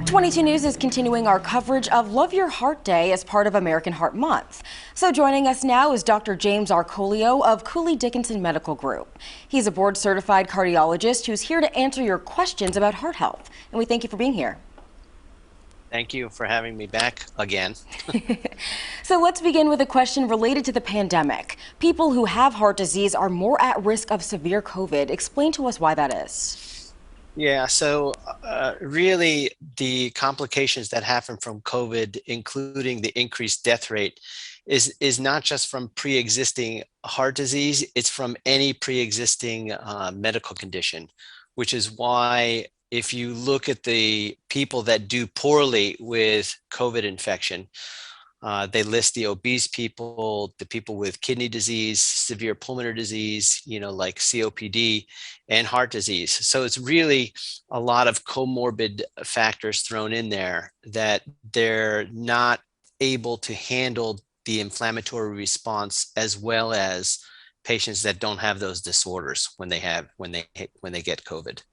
22 News is continuing our coverage of Love Your Heart Day as part of American Heart Month. So joining us now is Dr. James Arcolio of Cooley Dickinson Medical Group. He's a board-certified cardiologist who's here to answer your questions about heart health. And we thank you for being here. Thank you for having me back again. So let's begin with a question related to the pandemic. People who have heart disease are more at risk of severe COVID. Explain to us why that is. Yeah, so really the complications that happen from COVID, including the increased death rate, is not just from pre-existing heart disease, it's from any pre-existing medical condition, which is why if you look at the people that do poorly with COVID infection, they list the obese people, the people with kidney disease, severe pulmonary disease, like COPD and heart disease. So it's really a lot of comorbid factors thrown in there that they're not able to handle the inflammatory response as well as patients that don't have those disorders when they get COVID.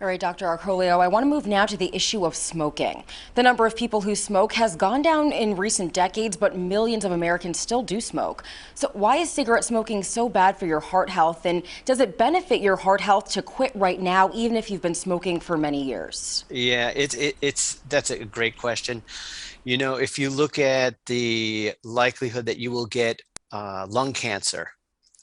All right, Dr. Arcolio, I want to move now to the issue of smoking. The number of people who smoke has gone down in recent decades, but millions of Americans still do smoke. So why is cigarette smoking so bad for your heart health? And does it benefit your heart health to quit right now, even if you've been smoking for many years? Yeah, that's a great question. If you look at the likelihood that you will get lung cancer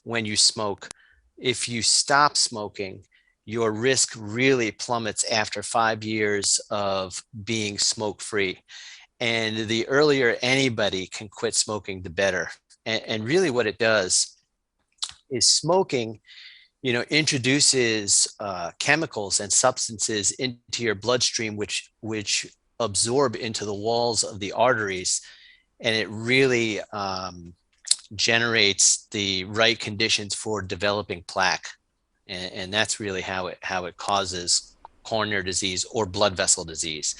when you smoke, if you stop smoking, your risk really plummets after 5 years of being smoke-free. And the earlier anybody can quit smoking, the better. And really what it does is smoking, introduces chemicals and substances into your bloodstream, which absorb into the walls of the arteries. And it really generates the right conditions for developing plaque. And that's really how it causes coronary disease or blood vessel disease.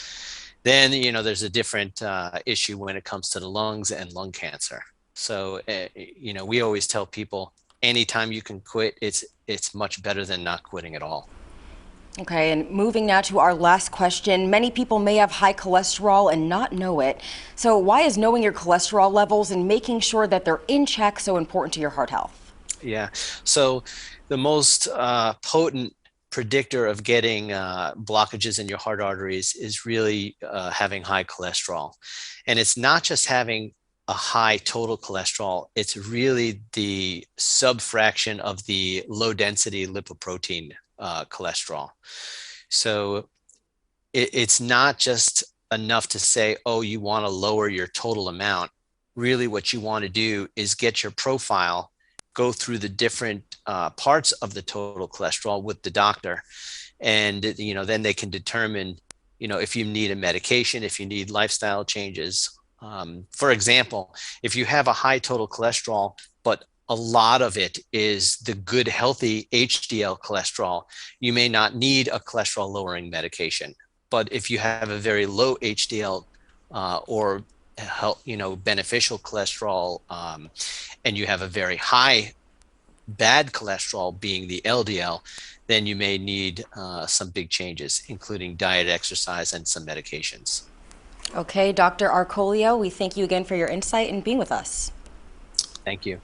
Then, there's a different issue when it comes to the lungs and lung cancer. So, we always tell people anytime you can quit, it's much better than not quitting at all. Okay, and moving now to our last question. Many people may have high cholesterol and not know it. So why is knowing your cholesterol levels and making sure that they're in check so important to your heart health? Yeah. So the most potent predictor of getting blockages in your heart arteries is really having high cholesterol. And it's not just having a high total cholesterol, it's really the subfraction of the low density lipoprotein cholesterol. So it's not just enough to say, oh, you want to lower your total amount. Really what you want to do is get your profile, go through the different parts of the total cholesterol with the doctor. And, then they can determine, if you need a medication, if you need lifestyle changes. For example, if you have a high total cholesterol, but a lot of it is the good, healthy HDL cholesterol, you may not need a cholesterol lowering medication. But if you have a very low HDL or beneficial cholesterol, and you have a very high bad cholesterol being the LDL, then you may need some big changes, including diet, exercise, and some medications. Okay, Dr. Arcolio, we thank you again for your insight and being with us. Thank you.